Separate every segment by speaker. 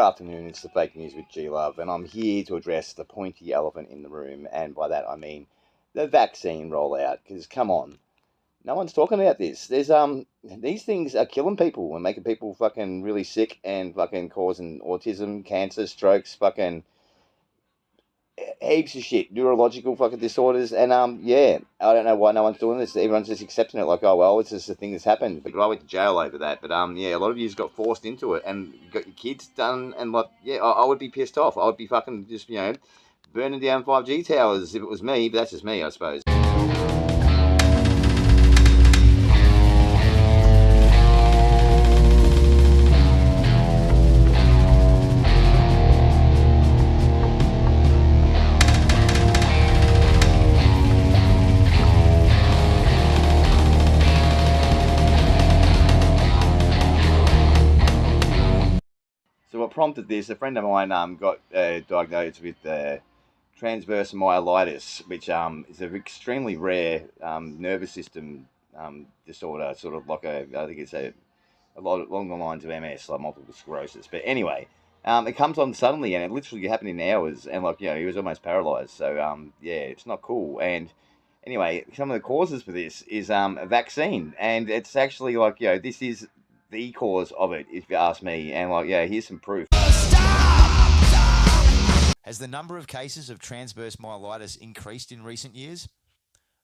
Speaker 1: afternoon, it's the Fake News with G-Luv, and I'm here to address the pointy elephant in the room, and by that I mean the vaccine rollout, because come on, no one's talking about this. These things are killing people and making people fucking really sick and fucking causing autism, cancer, strokes, fucking heaps of shit, neurological fucking disorders, and yeah, I don't know why no one's doing this. Everyone's just accepting it like, oh well, it's just a thing that's happened. But I went to jail over that. But yeah, a lot of you got forced into it and got your kids done, and like, yeah, I would be pissed off. I would be fucking just burning down 5G towers if it was me. But that's just me, I suppose. So what prompted this, a friend of mine got diagnosed with transverse myelitis, which is an extremely rare nervous system disorder, sort of like I think it's a lot along the lines of MS, like multiple sclerosis. But anyway, it comes on suddenly, and it literally happened in hours, and he was almost paralyzed. So yeah, it's not cool. And anyway, some of the causes for this is a vaccine, and it's actually this is the cause of it, if you ask me. And here's some proof.
Speaker 2: Has the number of cases of transverse myelitis increased in recent years?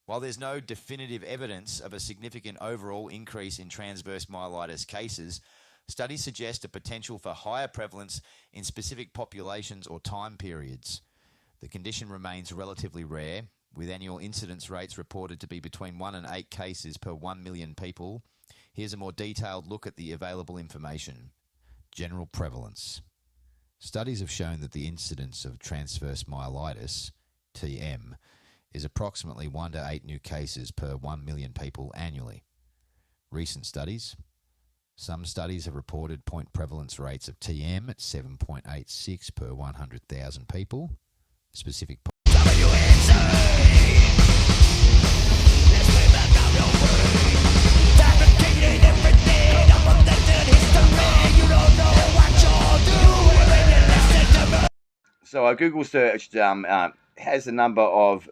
Speaker 2: While there's no definitive evidence of a significant overall increase in transverse myelitis cases, studies suggest a potential for higher prevalence in specific populations or time periods. The condition remains relatively rare, with annual incidence rates reported to be between 1 and 8 cases per 1 million people. Here's a more detailed look at the available information. General prevalence. Studies have shown that the incidence of transverse myelitis, TM, is approximately 1 to 8 new cases per 1 million people annually. Recent studies. Some studies have reported point prevalence rates of TM at 7.86 per 100,000 people. Specific
Speaker 1: So a Google search has the number of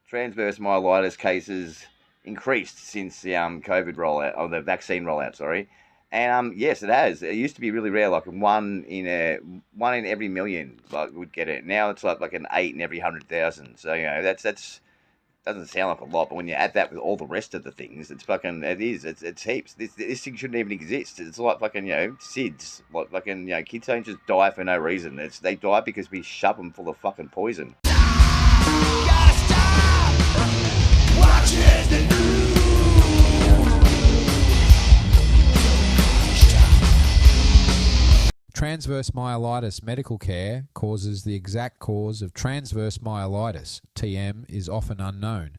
Speaker 1: transverse myelitis cases increased since the COVID rollout, or the vaccine rollout, sorry. And yes, it has. It used to be really rare, like one in every million would get it. Now it's like an 8 in every 100,000. So that's doesn't sound like a lot, but when you add that with all the rest of the things, it's heaps. This thing shouldn't even exist. It's like fucking SIDS, like fucking kids don't just die for no reason. They die because we shove them full of fucking poison.
Speaker 3: Transverse myelitis medical care causes. The exact cause of transverse myelitis, TM, is often unknown,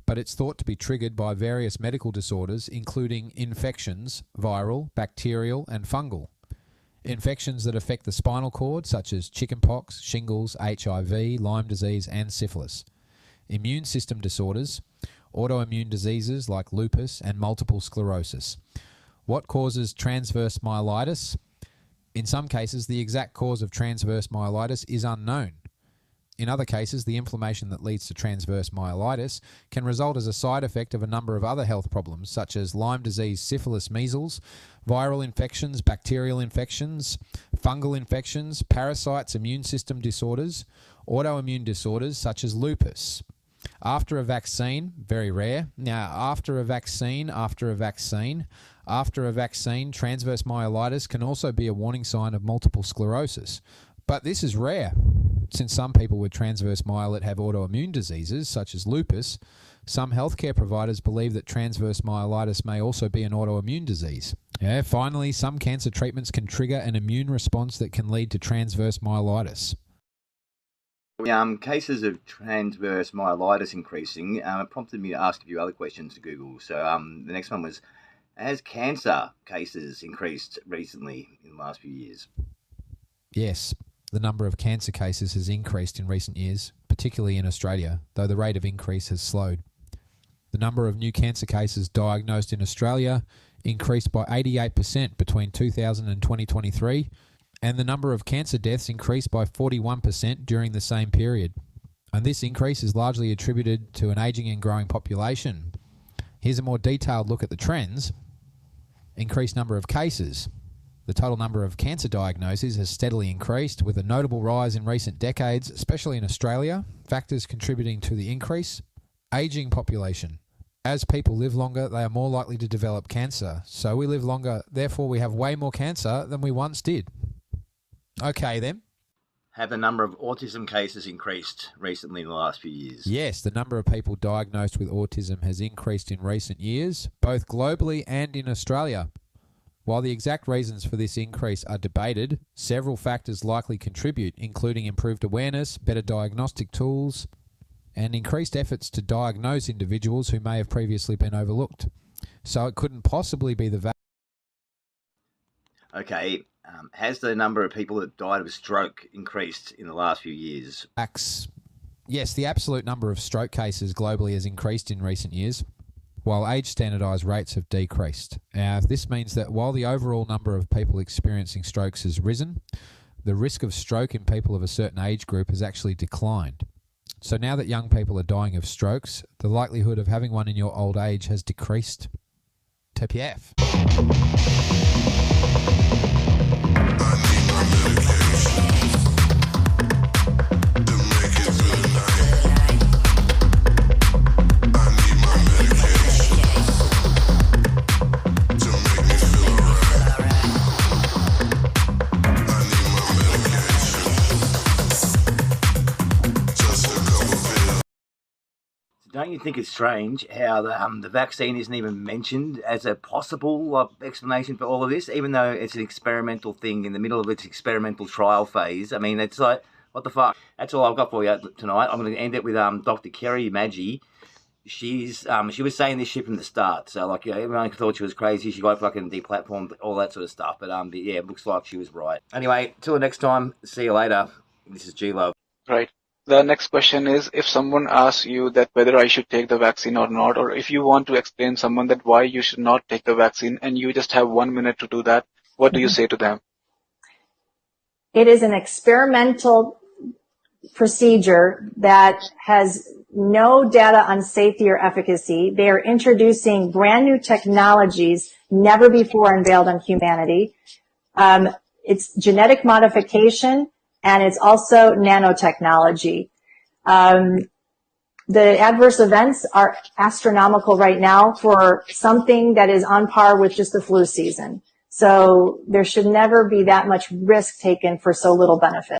Speaker 3: but it's thought to be triggered by various medical disorders, including infections, viral, bacterial, and fungal. Infections that affect the spinal cord, such as chickenpox, shingles, HIV, Lyme disease, and syphilis. Immune system disorders, autoimmune diseases like lupus and multiple sclerosis. What causes transverse myelitis? In some cases, the exact cause of transverse myelitis is unknown. In other cases, the inflammation that leads to transverse myelitis can result as a side effect of a number of other health problems, such as Lyme disease, syphilis, measles, viral infections, bacterial infections, fungal infections, parasites, immune system disorders, autoimmune disorders such as lupus. After a vaccine, very rare. Now, after a vaccine, transverse myelitis can also be a warning sign of multiple sclerosis. But this is rare. Since some people with transverse myelitis have autoimmune diseases, such as lupus, some healthcare providers believe that transverse myelitis may also be an autoimmune disease. Finally, some cancer treatments can trigger an immune response that can lead to transverse myelitis.
Speaker 1: Cases of transverse myelitis increasing prompted me to ask a few other questions to Google. So the next one was, has cancer cases increased recently in the last few years?
Speaker 3: Yes, the number of cancer cases has increased in recent years, particularly in Australia, though the rate of increase has slowed. The number of new cancer cases diagnosed in Australia increased by 88% between 2000 and 2023, and the number of cancer deaths increased by 41% during the same period. And this increase is largely attributed to an ageing and growing population. Here's a more detailed look at the trends. Increased number of cases. The total number of cancer diagnoses has steadily increased, with a notable rise in recent decades, especially in Australia. Factors contributing to the increase: ageing population. As people live longer, they are more likely to develop cancer. So we live longer, therefore we have way more cancer than we once did. Okay then.
Speaker 1: Have the number of autism cases increased recently in the last few years?
Speaker 3: Yes, the number of people diagnosed with autism has increased in recent years, both globally and in Australia. While the exact reasons for this increase are debated, several factors likely contribute, including improved awareness, better diagnostic tools, and increased efforts to diagnose individuals who may have previously been overlooked. So it couldn't possibly be the
Speaker 1: Okay, has the number of people that died of stroke increased in the last few years?
Speaker 3: facts. Yes, the absolute number of stroke cases globally has increased in recent years, while age-standardised rates have decreased. This means that while the overall number of people experiencing strokes has risen, the risk of stroke in people of a certain age group has actually declined. So now that young people are dying of strokes, the likelihood of having one in your old age has decreased. TPF.
Speaker 1: Don't you think it's strange how the vaccine isn't even mentioned as a possible explanation for all of this, even though it's an experimental thing in the middle of its experimental trial phase? I mean, it's like, what the fuck? That's all I've got for you tonight. I'm going to end it with Dr. Kerry Maggi. She was saying this shit from the start. So, like, everyone thought she was crazy. She got fucking deplatformed, all that sort of stuff. But, yeah, it looks like she was right. Anyway, till the next time, see you later. This is G-Luv.
Speaker 4: Right. The next question is, if someone asks you that whether I should take the vaccine or not, or if you want to explain someone that why you should not take the vaccine and you just have 1 minute to do that, what do you say to them?
Speaker 5: It is an experimental procedure that has no data on safety or efficacy. They are introducing brand new technologies never before unveiled on humanity. It's genetic modification, and it's also nanotechnology. The adverse events are astronomical right now for something that is on par with just the flu season. So there should never be that much risk taken for so little benefit.